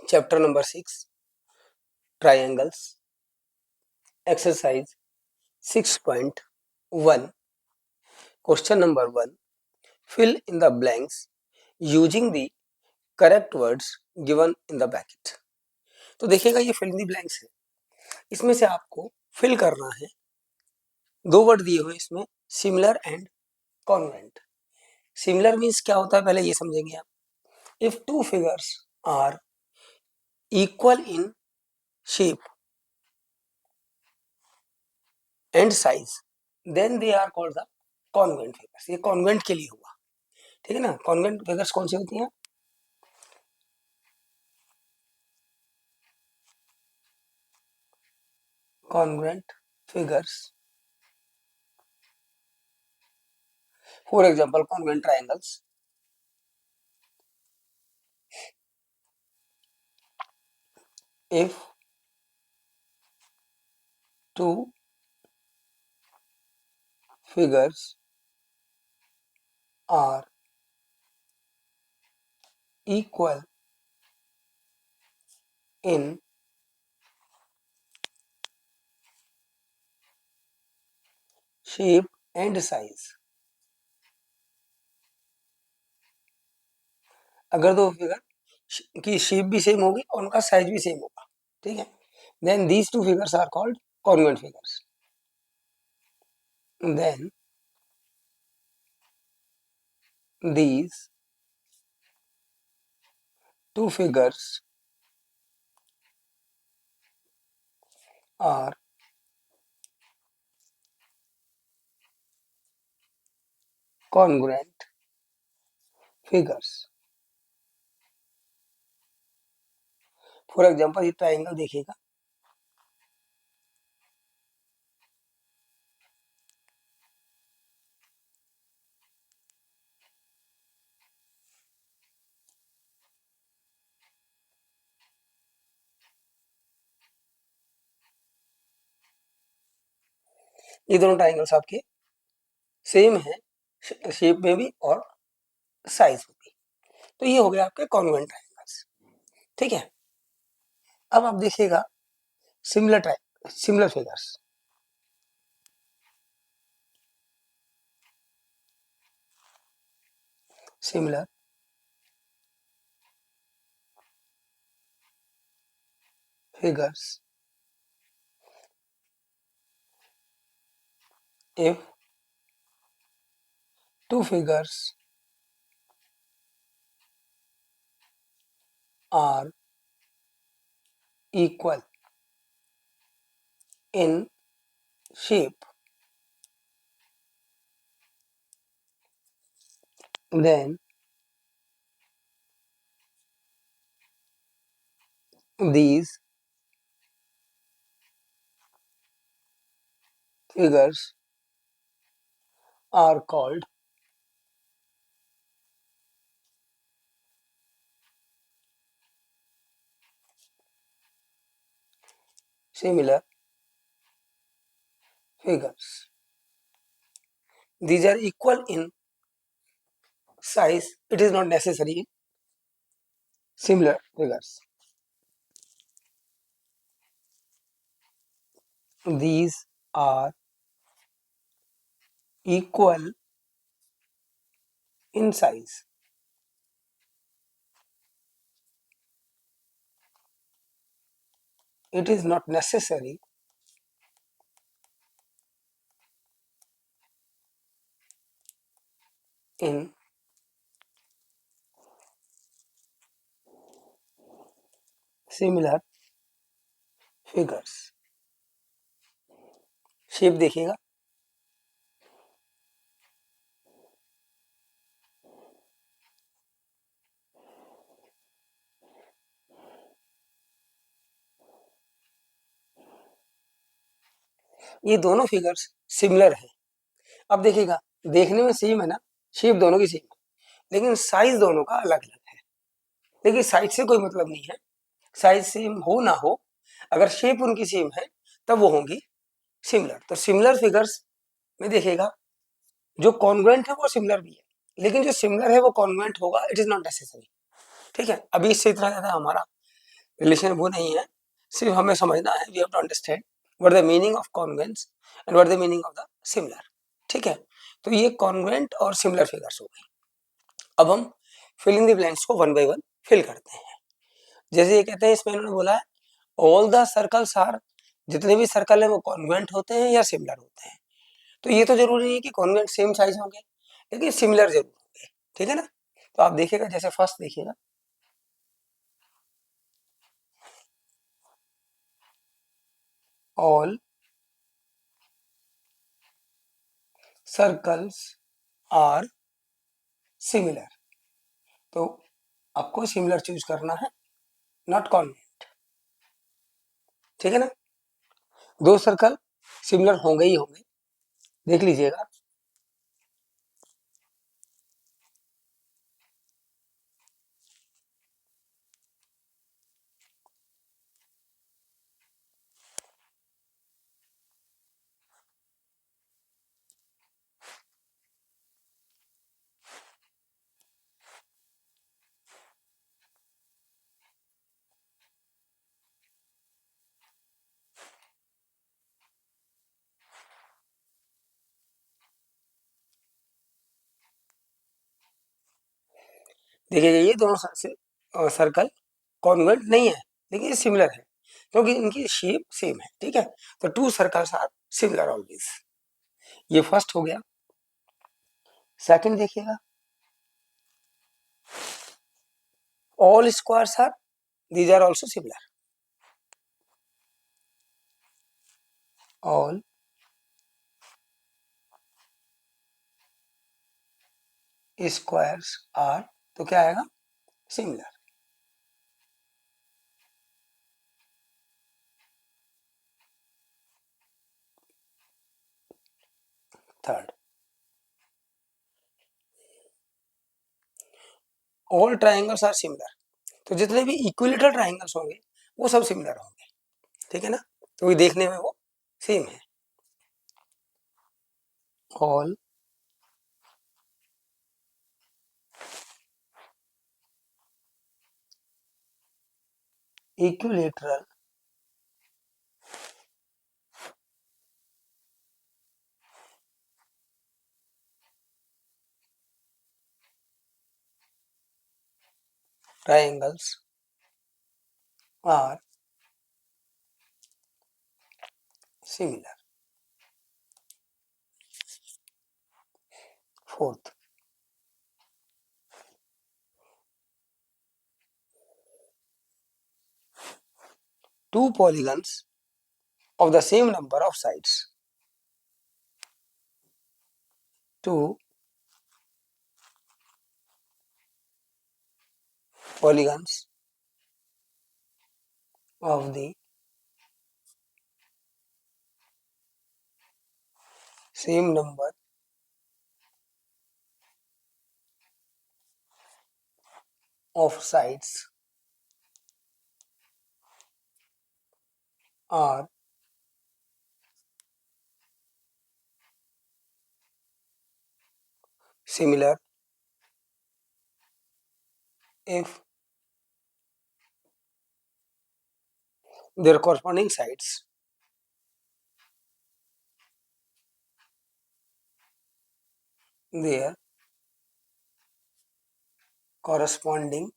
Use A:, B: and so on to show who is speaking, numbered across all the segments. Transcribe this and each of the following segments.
A: Chapter number 6 triangles exercise 6.1 question number 1 fill in the blanks using the correct words given in the bracket. तो देखिएगा ये fill in the blanks है, इसमें से आपको fill करना है। दो वर्ड दिए हुए इसमें, similar and congruent. Similar means क्या होता है पहले ये समझेंगे आप। If two figures are equal in shape and size then they are called the congruent figures. ये कॉन्वेंट के लिए हुआ, ठीक है ना। कॉन्वेंट फिगर्स कौन सी होती हैं? Convent figures for example convent triangles, if two figures are equal in shape and size। अगर दो फिगर की शेप भी सेम होगी और उनका साइज भी सेम होगा, ठीक है, then these two figures are called congruent figures. Then these two figures are congruent figures। For example ये ट्रायंगल देखिएगा, ये दोनों ट्रायंगल्स आपके सेम है शेप में भी और साइज में भी। तो ये हो गया आपके कॉन्वेंट ट्रायंगल्स, ठीक है। अब आप देखिएगा similar figures. Similar figures if two figures are equal in shape then these figures are called similar figures। These are equal in size, it is not necessary in similar figures। These are equal in size, it is not necessary in similar figures। Shape देखिएगा, ये दोनों figures similar है। अब देखिएगा, देखने में same है ना, शेप दोनों की सेम है, लेकिन साइज दोनों का अलग अलग है। देखिए साइज से कोई मतलब नहीं है, साइज सेम हो ना हो, अगर शेप उनकी सेम है तब वो होंगी सिमिलर। तो सिमिलर फिगर्स में देखिएगा जो कॉन्ग्रुएंट है वो सिमिलर भी है, लेकिन जो सिमिलर है वो कॉन्ग्रुएंट होगा, इट इज नॉट नेसेसरी, ठीक है। अभी इससे इतना ज्यादा हमारा रिलेशन वो नहीं है, सिर्फ हमें समझना है, we have to understand what the meaning of congruence and what the meaning of the similar. ठीक है, तो ये कॉन्ग्रुएंट और सिमिलर फिगर्स हो गई। अब हम फिल इन द ब्लैंक्स को वन बाय वन फिल करते हैं। जैसे ये कहते हैं, इसमें इन्होंने बोला है ऑल द सर्कल्स आर, जितने भी सर्कल है वो कॉन्ग्रुएंट होते हैं या सिमिलर होते हैं। तो ये तो जरूरी नहीं है कि कॉन्ग्रुएंट सेम साइज होंगे, लेकिन सिमिलर जरूर होंगे। ठीक है ना, तो आप देखिएगा, जैसे फर्स्ट देखिएगा, ऑल सर्कल्स आर सिमिलर, तो आपको सिमिलर चूज करना है, नॉट कॉन्ग्रुएंट। ठीक है ना, दो सर्कल सिमिलर होंगे ही होंगे, देख लीजिएगा। देखिए, ये दोनों सर्कल कॉन्ग्रुएंट नहीं है, लेकिन ये सिमिलर है क्योंकि इनकी शेप सेम है। ठीक है, तो two circles are similar always, ये फर्स्ट हो गया। सेकंड देखिएगा, all squares are, these are also similar, all squares are, तो क्या आएगा, similar. Third, all triangles are similar, तो जितने भी इक्विलेटरल ट्राइंगल्स होंगे वो सब सिमिलर होंगे। ठीक है ना, तो ये देखने में वो सेम है। All equilateral triangles are similar. Fourth, two polygons of the same number of sides. Two polygons of the same number of sides are similar if their corresponding sides their corresponding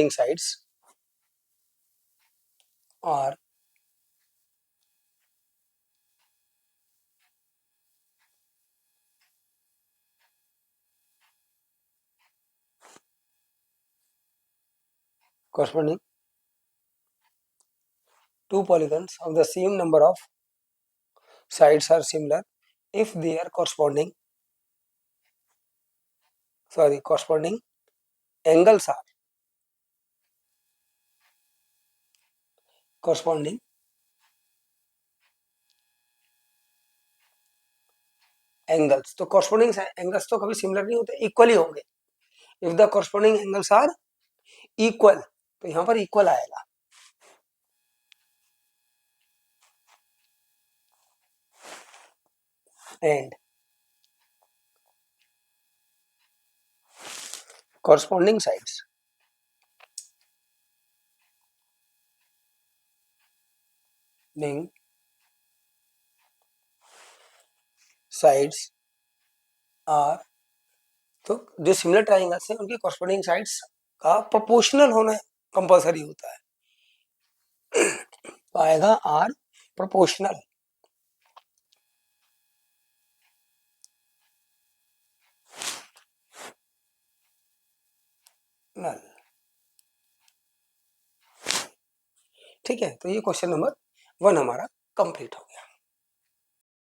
A: sides are corresponding two polygons of the same number of sides are similar if their corresponding angles are corresponding angles, तो corresponding angles तो कभी similar नहीं होते, equally होंगे। If the corresponding angles are equal, तो यहां पर equal आएगा। And corresponding sides being sides are, तो जो सिमिलर ट्राइंगल्स हैं उनके कॉरस्पॉन्डिंग साइड्स का प्रोपोर्शनल होना कंपलसरी होता है, तो आएगा आर प्रोपोर्शनल। नल, ठीक है, तो ये क्वेश्चन नंबर 1 हमारा कंप्लीट हो गया।